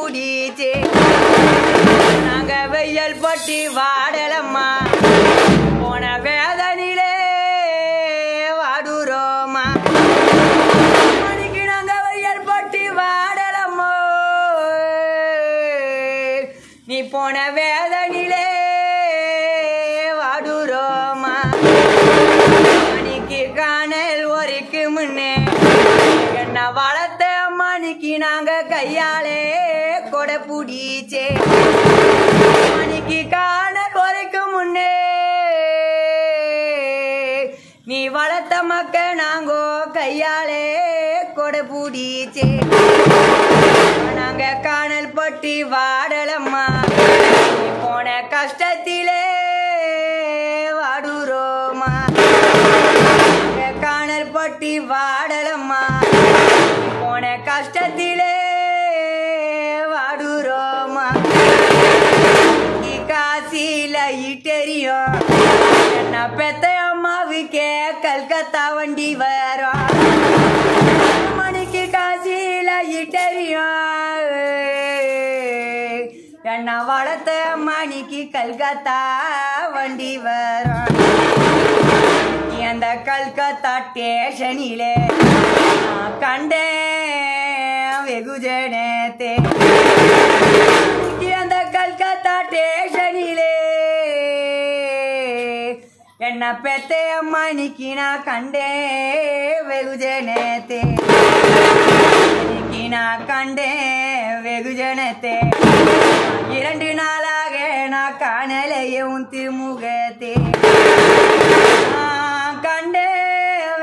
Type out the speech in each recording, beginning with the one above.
பூடிச்சு நாங்க வெயில் பட்டி வாடலம்மா போன வேதனிலே வாடுறோமா மணிக்கு நாங்க வெயில் பட்டி வாடலம்மா நீ போன வேதனிலே வாடுறோமா மணிக்கு காணல் ஒருக்கு முன்னே என்ன வளர்த்த மணிக்கு நாங்க கையாலே கொடை பூடிச்சே மணிக்கு காணல் ஒருக்கு முன்னே நீ வளர்த்த மக்க நாங்கோ கையாலே கொடை பூடிச்சே நாங்க காணல் பட்டி வாடலம்மா போன கஷ்டத்திலே வாடுறோமா காணல் பட்டி வாடலம்மா போன கஷ்டத்திலே வாடுறோமா காசில இட்டெரியும் என்ன பெத்த அம்மாவுக்கே கல்கத்தா வண்டி வரும் மணிக்கு காசில இட்டெரியும் என்ன வளர்த்த மணிக்கு கல்கத்தா வண்டி வரும் அந்த கல்கத்தா ஸ்டேஷனிலே கண்டேன் வெகுஜனத்தே அந்த கல்கத்தா ஸ்டேஷனிலே என்ன பெத்தே அம்மானிக்கு நான் கண்டேன் வெகுஜனத்தே நான் கண்டேன் வெகுஜனத்தே 2 நாளாக நான் காணலையும் திருமுகத்தே கண்டே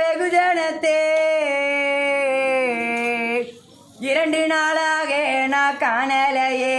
வெகுஜனத்தே 2 நாளாக நான் காணலையே